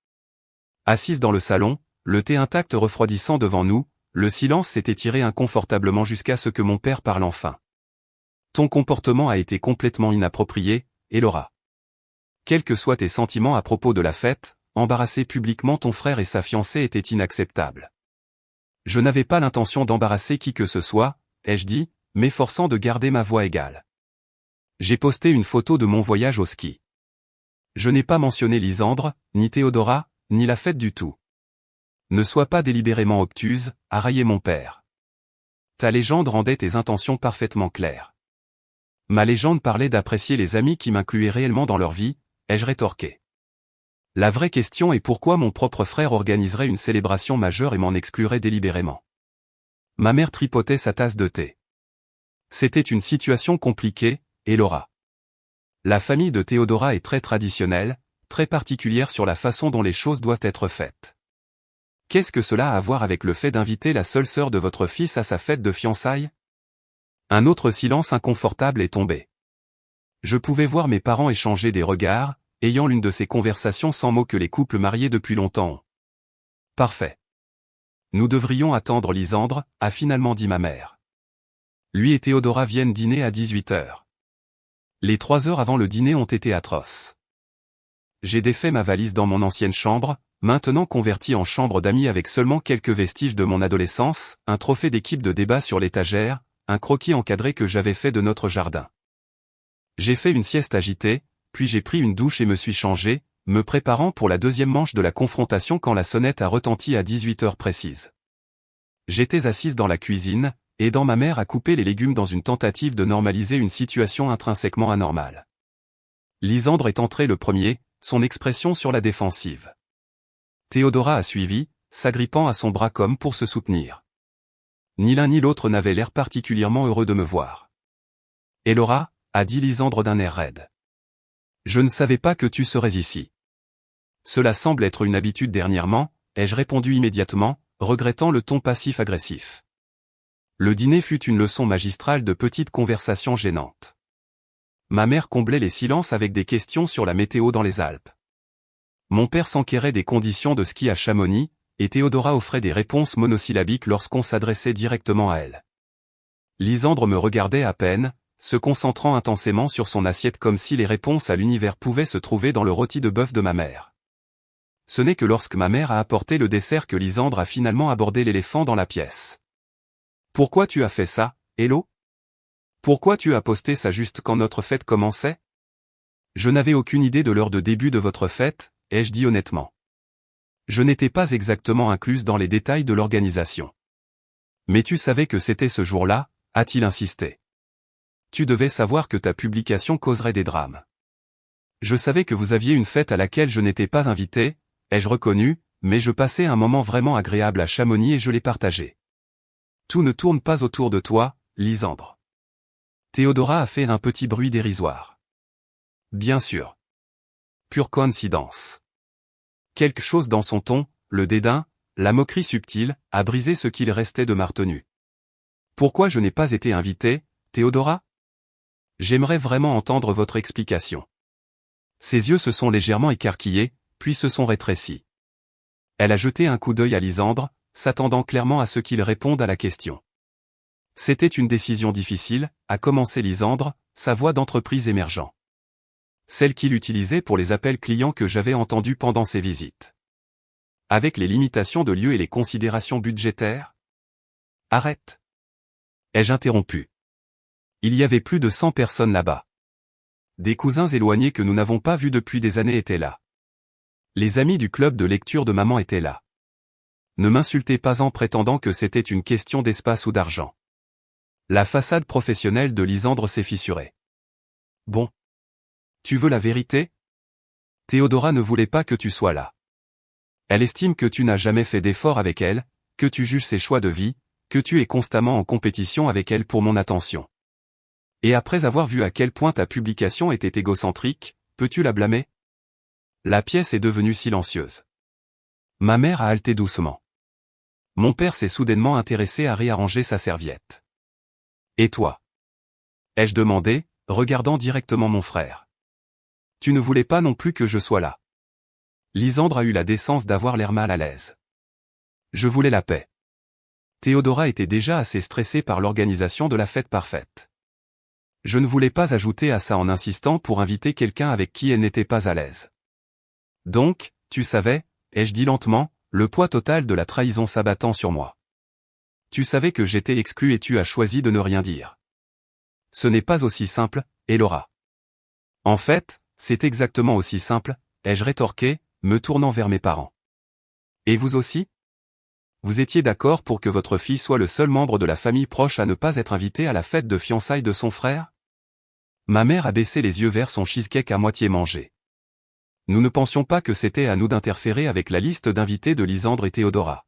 Assise dans le salon, le thé intact refroidissant devant nous, le silence s'est étiré inconfortablement jusqu'à ce que mon père parle enfin. « Ton comportement a été complètement inapproprié, et Laura. Quels que soient tes sentiments à propos de la fête, embarrasser publiquement ton frère et sa fiancée était inacceptable. » Je n'avais pas l'intention d'embarrasser qui que ce soit, ai-je dit, m'efforçant de garder ma voix égale. J'ai posté une photo de mon voyage au ski. Je n'ai pas mentionné Lisandre, ni Théodora, ni la fête du tout. Ne sois pas délibérément obtuse, a raillé mon père. Ta légende rendait tes intentions parfaitement claires. Ma légende parlait d'apprécier les amis qui m'incluaient réellement dans leur vie, ai-je rétorqué. La vraie question est pourquoi mon propre frère organiserait une célébration majeure et m'en exclurait délibérément. Ma mère tripotait sa tasse de thé. C'était une situation compliquée, et Laura. La famille de Théodora est très traditionnelle, très particulière sur la façon dont les choses doivent être faites. Qu'est-ce que cela a à voir avec le fait d'inviter la seule sœur de votre fils à sa fête de fiançailles ? Un autre silence inconfortable est tombé. Je pouvais voir mes parents échanger des regards, ayant l'une de ces conversations sans mots que les couples mariés depuis longtemps ont. Parfait. Nous devrions attendre Lisandre, a finalement dit ma mère. Lui et Théodora viennent dîner à 18h. Les 3 heures avant le dîner ont été atroces. J'ai défait ma valise dans mon ancienne chambre, maintenant convertie en chambre d'amis avec seulement quelques vestiges de mon adolescence, un trophée d'équipe de débat sur l'étagère, un croquis encadré que j'avais fait de notre jardin. J'ai fait une sieste agitée, puis j'ai pris une douche et me suis changé, me préparant pour la deuxième manche de la confrontation quand la sonnette a retenti à 18h précises. J'étais assise dans la cuisine, aidant ma mère à couper les légumes dans une tentative de normaliser une situation intrinsèquement anormale. Lisandre est entré le premier, son expression sur la défensive. Théodora a suivi, s'agrippant à son bras comme pour se soutenir. Ni l'un ni l'autre n'avait l'air particulièrement heureux de me voir. « Et Laura » a dit Lisandre d'un air raide. « Je ne savais pas que tu serais ici. » Cela semble être une habitude dernièrement, ai-je répondu immédiatement, regrettant le ton passif-agressif. Le dîner fut une leçon magistrale de petites conversations gênantes. Ma mère comblait les silences avec des questions sur la météo dans les Alpes. Mon père s'enquérait des conditions de ski à Chamonix, et Théodora offrait des réponses monosyllabiques lorsqu'on s'adressait directement à elle. Lisandre me regardait à peine, se concentrant intensément sur son assiette comme si les réponses à l'univers pouvaient se trouver dans le rôti de bœuf de ma mère. Ce n'est que lorsque ma mère a apporté le dessert que Lisandre a finalement abordé l'éléphant dans la pièce. Pourquoi tu as fait ça, Hello? Pourquoi tu as posté ça juste quand notre fête commençait? Je n'avais aucune idée de l'heure de début de votre fête, ai-je dit honnêtement. Je n'étais pas exactement incluse dans les détails de l'organisation. Mais tu savais que c'était ce jour-là, a-t-il insisté. Tu devais savoir que ta publication causerait des drames. Je savais que vous aviez une fête à laquelle je n'étais pas invité, ai-je reconnu, mais je passais un moment vraiment agréable à Chamonix et je l'ai partagé. Tout ne tourne pas autour de toi, Lisandre. Théodora a fait un petit bruit dérisoire. Bien sûr. Pure coïncidence. Quelque chose dans son ton, le dédain, la moquerie subtile, a brisé ce qu'il restait de ma retenue. Pourquoi je n'ai pas été invité, Théodora? J'aimerais vraiment entendre votre explication. Ses yeux se sont légèrement écarquillés, puis se sont rétrécis. Elle a jeté un coup d'œil à Lisandre, s'attendant clairement à ce qu'il réponde à la question. C'était une décision difficile, a commencé Lisandre, sa voix d'entreprise émergeant. Celle qu'il utilisait pour les appels clients que j'avais entendus pendant ses visites. Avec les limitations de lieu et les considérations budgétaires? Arrête. Ai-je interrompu? Il y avait plus de 100 personnes là-bas. Des cousins éloignés que nous n'avons pas vus depuis des années étaient là. Les amis du club de lecture de maman étaient là. Ne m'insultez pas en prétendant que c'était une question d'espace ou d'argent. La façade professionnelle de Lisandre s'est fissurée. Bon. Tu veux la vérité? Théodora ne voulait pas que tu sois là. Elle estime que tu n'as jamais fait d'effort avec elle, que tu juges ses choix de vie, que tu es constamment en compétition avec elle pour mon attention. Et après avoir vu à quel point ta publication était égocentrique, peux-tu la blâmer? La pièce est devenue silencieuse. Ma mère a haleté doucement. Mon père s'est soudainement intéressé à réarranger sa serviette. Et toi? Ai-je demandé, regardant directement mon frère. Tu ne voulais pas non plus que je sois là. Lisandre a eu la décence d'avoir l'air mal à l'aise. Je voulais la paix. Théodora était déjà assez stressée par l'organisation de la fête parfaite. Je ne voulais pas ajouter à ça en insistant pour inviter quelqu'un avec qui elle n'était pas à l'aise. Donc, tu savais, ai-je dit lentement, le poids total de la trahison s'abattant sur moi. Tu savais que j'étais exclu et tu as choisi de ne rien dire. Ce n'est pas aussi simple, Elora. En fait, c'est exactement aussi simple, ai-je rétorqué, me tournant vers mes parents. Et vous aussi? Vous étiez d'accord pour que votre fille soit le seul membre de la famille proche à ne pas être invité à la fête de fiançailles de son frère? Ma mère a baissé les yeux vers son cheesecake à moitié mangé. Nous ne pensions pas que c'était à nous d'interférer avec la liste d'invités de Lisandre et Théodora.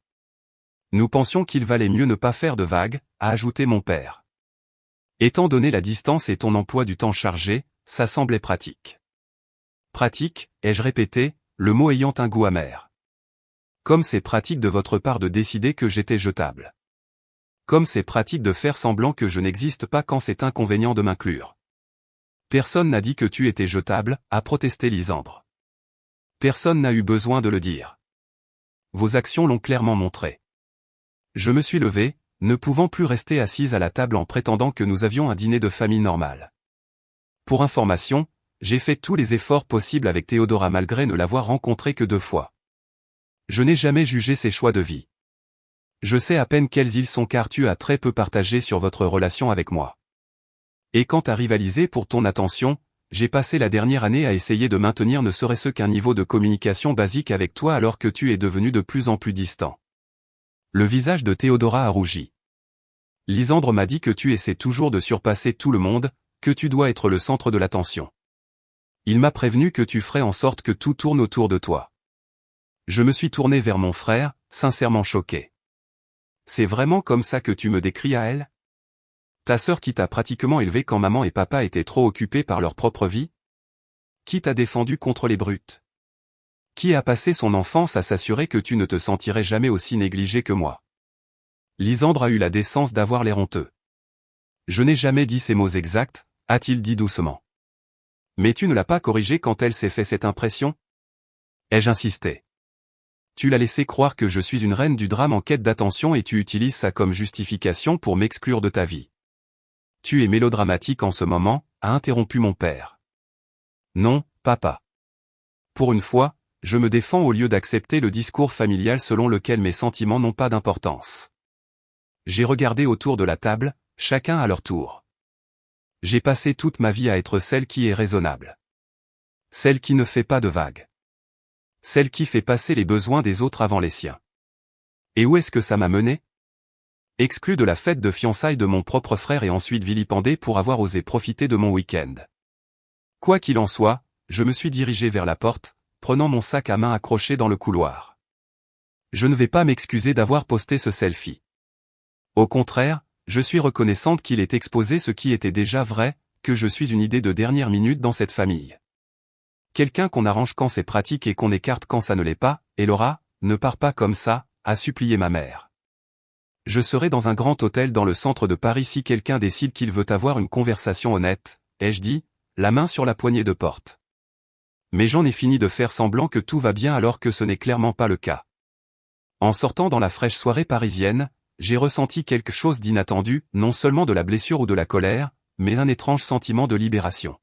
Nous pensions qu'il valait mieux ne pas faire de vagues, a ajouté mon père. Étant donné la distance et ton emploi du temps chargé, ça semblait pratique. Pratique, ai-je répété, le mot ayant un goût amer. Comme c'est pratique de votre part de décider que j'étais jetable. Comme c'est pratique de faire semblant que je n'existe pas quand c'est inconvénient de m'inclure. Personne n'a dit que tu étais jetable, a protesté Lisandre. Personne n'a eu besoin de le dire. Vos actions l'ont clairement montré. Je me suis levé, ne pouvant plus rester assise à la table en prétendant que nous avions un dîner de famille normal. Pour information, j'ai fait tous les efforts possibles avec Théodora malgré ne l'avoir rencontrée que 2 fois. Je n'ai jamais jugé ses choix de vie. Je sais à peine quels ils sont car tu as très peu partagé sur votre relation avec moi. Et quant à rivaliser pour ton attention, j'ai passé la dernière année à essayer de maintenir ne serait-ce qu'un niveau de communication basique avec toi alors que tu es devenu de plus en plus distant. Le visage de Théodora a rougi. Lisandre m'a dit que tu essaies toujours de surpasser tout le monde, que tu dois être le centre de l'attention. Il m'a prévenu que tu ferais en sorte que tout tourne autour de toi. Je me suis tourné vers mon frère, sincèrement choqué. C'est vraiment comme ça que tu me décris à elle? Ta sœur qui t'a pratiquement élevé quand maman et papa étaient trop occupés par leur propre vie? Qui t'a défendu contre les brutes? Qui a passé son enfance à s'assurer que tu ne te sentirais jamais aussi négligé que moi? Lisandre a eu la décence d'avoir l'air honteux. Je n'ai jamais dit ces mots exacts, a-t-il dit doucement. Mais tu ne l'as pas corrigé quand elle s'est fait cette impression? Ai-je insisté? Tu l'as laissé croire que je suis une reine du drame en quête d'attention et tu utilises ça comme justification pour m'exclure de ta vie. Tu es mélodramatique en ce moment, a interrompu mon père. Non, papa. Pour une fois, je me défends au lieu d'accepter le discours familial selon lequel mes sentiments n'ont pas d'importance. J'ai regardé autour de la table, chacun à leur tour. J'ai passé toute ma vie à être celle qui est raisonnable. Celle qui ne fait pas de vagues. Celle qui fait passer les besoins des autres avant les siens. Et où est-ce que ça m'a mené? Exclu de la fête de fiançailles de mon propre frère et ensuite vilipendé pour avoir osé profiter de mon week-end. Quoi qu'il en soit, je me suis dirigé vers la porte, prenant mon sac à main accroché dans le couloir. Je ne vais pas m'excuser d'avoir posté ce selfie. Au contraire, je suis reconnaissante qu'il ait exposé ce qui était déjà vrai, que je suis une idée de dernière minute dans cette famille. Quelqu'un qu'on arrange quand c'est pratique et qu'on écarte quand ça ne l'est pas, et Laura, ne pars pas comme ça, a supplié ma mère. Je serai dans un grand hôtel dans le centre de Paris si quelqu'un décide qu'il veut avoir une conversation honnête, ai-je dit, la main sur la poignée de porte. Mais j'en ai fini de faire semblant que tout va bien alors que ce n'est clairement pas le cas. En sortant dans la fraîche soirée parisienne, j'ai ressenti quelque chose d'inattendu, non seulement de la blessure ou de la colère, mais un étrange sentiment de libération.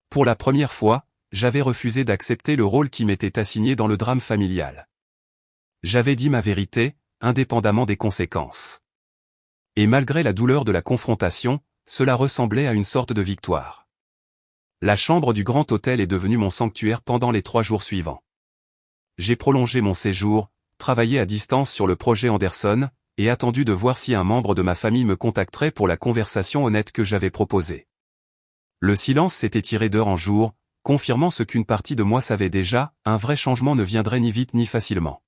Pour la première fois, j'avais refusé d'accepter le rôle qui m'était assigné dans le drame familial. J'avais dit ma vérité, indépendamment des conséquences. Et malgré la douleur de la confrontation, cela ressemblait à une sorte de victoire. La chambre du grand hôtel est devenue mon sanctuaire pendant les 3 jours suivants. J'ai prolongé mon séjour, travaillé à distance sur le projet Anderson, et attendu de voir si un membre de ma famille me contacterait pour la conversation honnête que j'avais proposée. Le silence s'est étiré d'heure en jour, confirmant ce qu'une partie de moi savait déjà, un vrai changement ne viendrait ni vite ni facilement.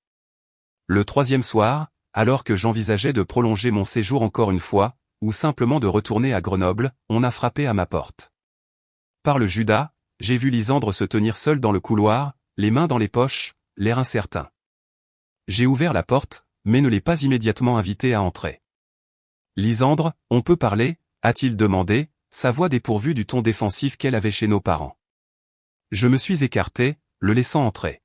Le 3e soir, alors que j'envisageais de prolonger mon séjour encore une fois, ou simplement de retourner à Grenoble, on a frappé à ma porte. Par le Judas, j'ai vu Lisandre se tenir seul dans le couloir, les mains dans les poches, l'air incertain. J'ai ouvert la porte, mais ne l'ai pas immédiatement invité à entrer. « Lisandre, on peut parler ?» a-t-il demandé, sa voix dépourvue du ton défensif qu'elle avait chez nos parents. Je me suis écarté, le laissant entrer.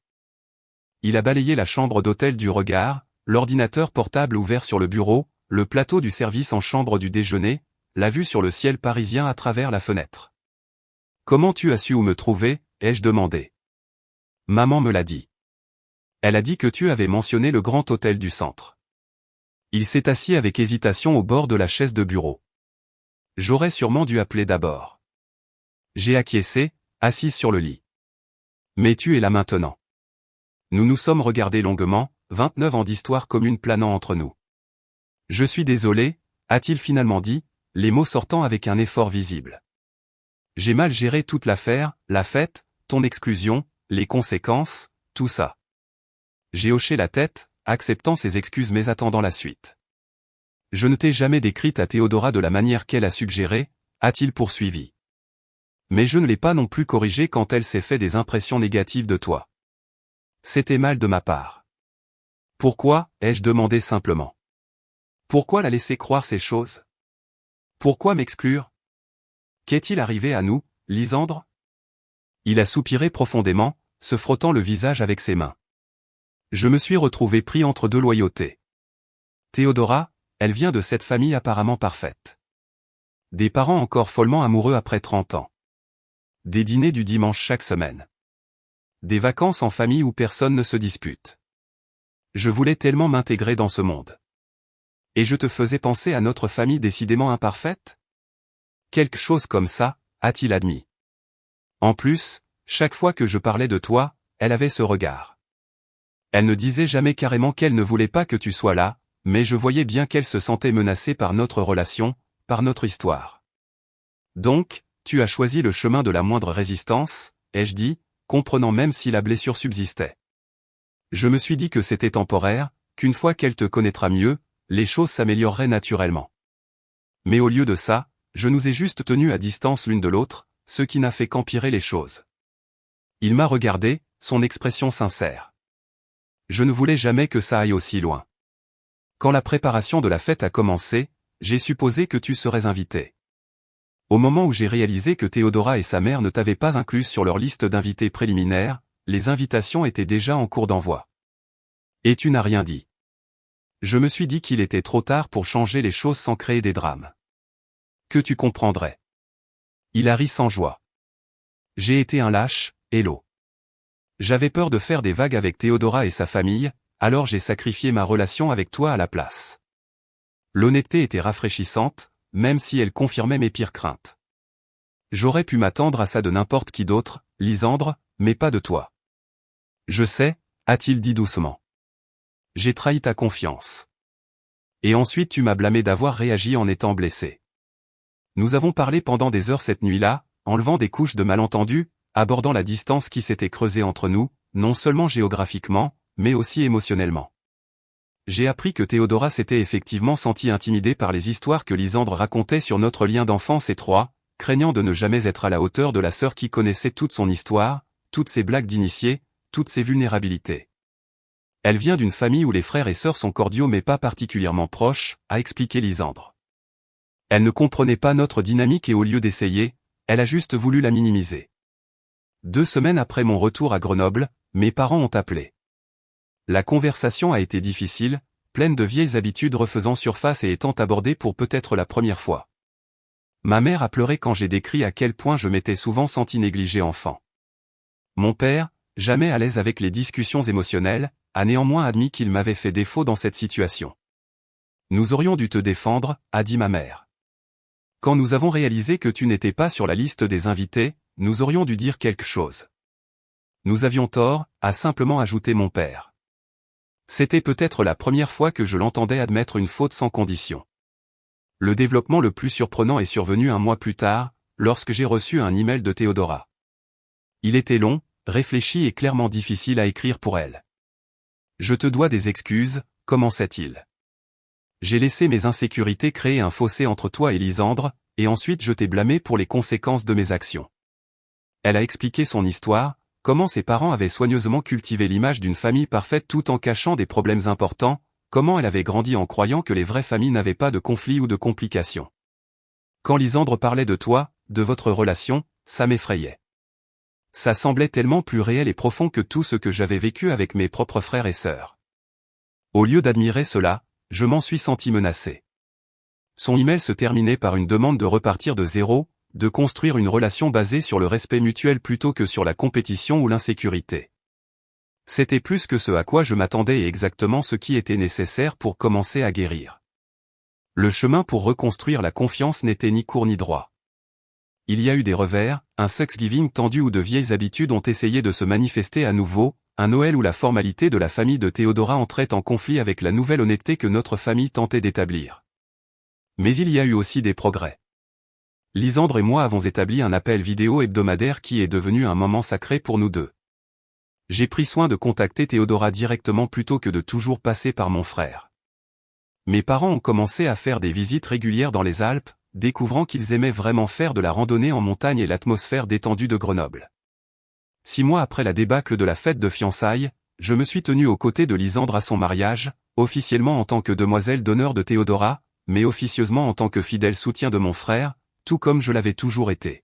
Il a balayé la chambre d'hôtel du regard, l'ordinateur portable ouvert sur le bureau, le plateau du service en chambre du déjeuner, la vue sur le ciel parisien à travers la fenêtre. « Comment tu as su où me trouver ?» ai-je demandé. « Maman me l'a dit. Elle a dit que tu avais mentionné le grand hôtel du centre. » Il s'est assis avec hésitation au bord de la chaise de bureau. J'aurais sûrement dû appeler d'abord. J'ai acquiescé, assise sur le lit. « Mais tu es là maintenant. » Nous nous sommes regardés longuement, 29 ans d'histoire commune planant entre nous. « Je suis désolé » a-t-il finalement dit, les mots sortant avec un effort visible. « J'ai mal géré toute l'affaire, la fête, ton exclusion, les conséquences, tout ça. » J'ai hoché la tête, acceptant ses excuses mais attendant la suite. « Je ne t'ai jamais décrite à Théodora de la manière qu'elle a suggéré, a-t-il poursuivi. Mais je ne l'ai pas non plus corrigée quand elle s'est fait des impressions négatives de toi. C'était mal de ma part. Pourquoi, ai-je demandé simplement. Pourquoi la laisser croire ces choses? Pourquoi m'exclure? Qu'est-il arrivé à nous, Lisandre? Il a soupiré profondément, se frottant le visage avec ses mains. Je me suis retrouvé pris entre deux loyautés. Théodora, elle vient de cette famille apparemment parfaite. Des parents encore follement amoureux après 30 ans. Des dîners du dimanche chaque semaine. Des vacances en famille où personne ne se dispute. Je voulais tellement m'intégrer dans ce monde. Et je te faisais penser à notre famille décidément imparfaite? Quelque chose comme ça, a-t-il admis. En plus, chaque fois que je parlais de toi, elle avait ce regard. Elle ne disait jamais carrément qu'elle ne voulait pas que tu sois là, mais je voyais bien qu'elle se sentait menacée par notre relation, par notre histoire. Donc, tu as choisi le chemin de la moindre résistance, ai-je dit, comprenant même si la blessure subsistait. Je me suis dit que c'était temporaire, qu'une fois qu'elle te connaîtra mieux, les choses s'amélioreraient naturellement. Mais au lieu de ça, je nous ai juste tenus à distance l'une de l'autre, ce qui n'a fait qu'empirer les choses. Il m'a regardé, son expression sincère. Je ne voulais jamais que ça aille aussi loin. Quand la préparation de la fête a commencé, j'ai supposé que tu serais invité. Au moment où j'ai réalisé que Théodora et sa mère ne t'avaient pas inclus sur leur liste d'invités préliminaires, les invitations étaient déjà en cours d'envoi. Et tu n'as rien dit. Je me suis dit qu'il était trop tard pour changer les choses sans créer des drames. Que tu comprendrais. Il a ri sans joie. J'ai été un lâche, Hello. J'avais peur de faire des vagues avec Théodora et sa famille, alors j'ai sacrifié ma relation avec toi à la place. L'honnêteté était rafraîchissante, même si elle confirmait mes pires craintes. J'aurais pu m'attendre à ça de n'importe qui d'autre, Lisandre, mais pas de toi. Je sais, a-t-il dit doucement. J'ai trahi ta confiance. Et ensuite tu m'as blâmé d'avoir réagi en étant blessé. Nous avons parlé pendant des heures cette nuit-là, enlevant des couches de malentendus, abordant la distance qui s'était creusée entre nous, non seulement géographiquement, mais aussi émotionnellement. J'ai appris que Théodora s'était effectivement sentie intimidée par les histoires que Lisandre racontait sur notre lien d'enfance étroit, craignant de ne jamais être à la hauteur de la sœur qui connaissait toute son histoire, toutes ses blagues d'initié, toutes ses vulnérabilités. Elle vient d'une famille où les frères et sœurs sont cordiaux mais pas particulièrement proches, a expliqué Lisandre. Elle ne comprenait pas notre dynamique et au lieu d'essayer, elle a juste voulu la minimiser. 2 semaines après mon retour à Grenoble, mes parents ont appelé. La conversation a été difficile, pleine de vieilles habitudes refaisant surface et étant abordées pour peut-être la première fois. Ma mère a pleuré quand j'ai décrit à quel point je m'étais souvent senti négligé enfant. Mon père, jamais à l'aise avec les discussions émotionnelles, a néanmoins admis qu'il m'avait fait défaut dans cette situation. Nous aurions dû te défendre, a dit ma mère. Quand nous avons réalisé que tu n'étais pas sur la liste des invités, nous aurions dû dire quelque chose. Nous avions tort, a simplement ajouté mon père. C'était peut-être la première fois que je l'entendais admettre une faute sans condition. Le développement le plus surprenant est survenu un mois plus tard, lorsque j'ai reçu un email de Théodora. Il était long, réfléchi et clairement difficile à écrire pour elle. Je te dois des excuses, commençait-il. J'ai laissé mes insécurités créer un fossé entre toi et Lisandre, et ensuite je t'ai blâmé pour les conséquences de mes actions. Elle a expliqué son histoire, comment ses parents avaient soigneusement cultivé l'image d'une famille parfaite tout en cachant des problèmes importants, comment elle avait grandi en croyant que les vraies familles n'avaient pas de conflits ou de complications. Quand Lisandre parlait de toi, de votre relation, ça m'effrayait. Ça semblait tellement plus réel et profond que tout ce que j'avais vécu avec mes propres frères et sœurs. Au lieu d'admirer cela, je m'en suis senti menacé. Son email se terminait par une demande de repartir de zéro, de construire une relation basée sur le respect mutuel plutôt que sur la compétition ou l'insécurité. C'était plus que ce à quoi je m'attendais et exactement ce qui était nécessaire pour commencer à guérir. Le chemin pour reconstruire la confiance n'était ni court ni droit. Il y a eu des revers, un Thanksgiving tendu où de vieilles habitudes ont essayé de se manifester à nouveau, un Noël où la formalité de la famille de Théodora entrait en conflit avec la nouvelle honnêteté que notre famille tentait d'établir. Mais il y a eu aussi des progrès. Lisandre et moi avons établi un appel vidéo hebdomadaire qui est devenu un moment sacré pour nous deux. J'ai pris soin de contacter Théodora directement plutôt que de toujours passer par mon frère. Mes parents ont commencé à faire des visites régulières dans les Alpes, découvrant qu'ils aimaient vraiment faire de la randonnée en montagne et l'atmosphère détendue de Grenoble. 6 mois après la débâcle de la fête de fiançailles, je me suis tenu aux côtés de Lisandre à son mariage, officiellement en tant que demoiselle d'honneur de Théodora, mais officieusement en tant que fidèle soutien de mon frère, tout comme je l'avais toujours été.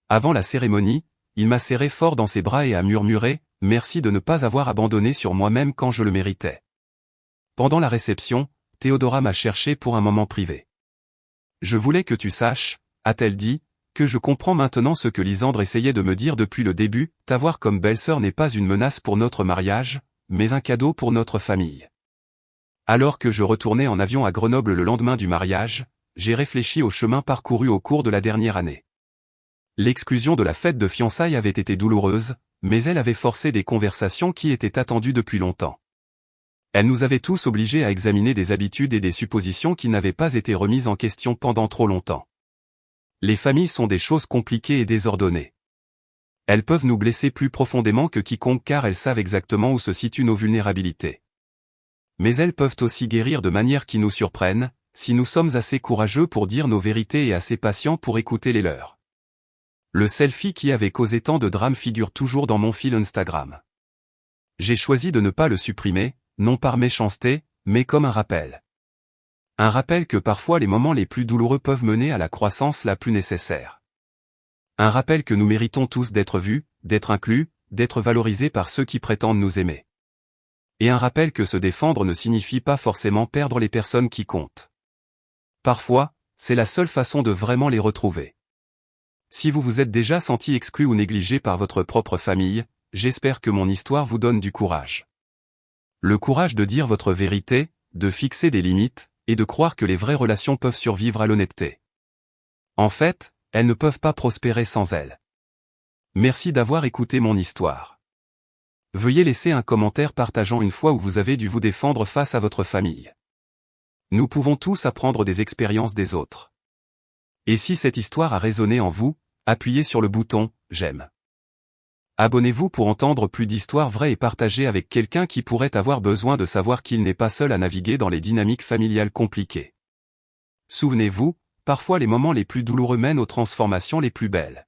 Avant la cérémonie, il m'a serré fort dans ses bras et a murmuré « Merci de ne pas avoir abandonné sur moi-même quand je le méritais ». Pendant la réception, Théodora m'a cherché pour un moment privé. « Je voulais que tu saches, a-t-elle dit, que je comprends maintenant ce que Lisandre essayait de me dire depuis le début, t'avoir comme belle-sœur n'est pas une menace pour notre mariage, mais un cadeau pour notre famille. » Alors que je retournais en avion à Grenoble le lendemain du mariage, j'ai réfléchi au chemin parcouru au cours de la dernière année. L'exclusion de la fête de fiançailles avait été douloureuse, mais elle avait forcé des conversations qui étaient attendues depuis longtemps. Elle nous avait tous obligés à examiner des habitudes et des suppositions qui n'avaient pas été remises en question pendant trop longtemps. Les familles sont des choses compliquées et désordonnées. Elles peuvent nous blesser plus profondément que quiconque car elles savent exactement où se situent nos vulnérabilités. Mais elles peuvent aussi guérir de manière qui nous surprennent, si nous sommes assez courageux pour dire nos vérités et assez patients pour écouter les leurs. Le selfie qui avait causé tant de drames figure toujours dans mon fil Instagram. J'ai choisi de ne pas le supprimer, non par méchanceté, mais comme un rappel. Un rappel que parfois les moments les plus douloureux peuvent mener à la croissance la plus nécessaire. Un rappel que nous méritons tous d'être vus, d'être inclus, d'être valorisés par ceux qui prétendent nous aimer. Et un rappel que se défendre ne signifie pas forcément perdre les personnes qui comptent. Parfois, c'est la seule façon de vraiment les retrouver. Si vous vous êtes déjà senti exclu ou négligé par votre propre famille, j'espère que mon histoire vous donne du courage. Le courage de dire votre vérité, de fixer des limites, et de croire que les vraies relations peuvent survivre à l'honnêteté. En fait, elles ne peuvent pas prospérer sans elles. Merci d'avoir écouté mon histoire. Veuillez laisser un commentaire partageant une fois où vous avez dû vous défendre face à votre famille. Nous pouvons tous apprendre des expériences des autres. Et si cette histoire a résonné en vous, appuyez sur le bouton « J'aime ». Abonnez-vous pour entendre plus d'histoires vraies et partagez avec quelqu'un qui pourrait avoir besoin de savoir qu'il n'est pas seul à naviguer dans les dynamiques familiales compliquées. Souvenez-vous, parfois les moments les plus douloureux mènent aux transformations les plus belles.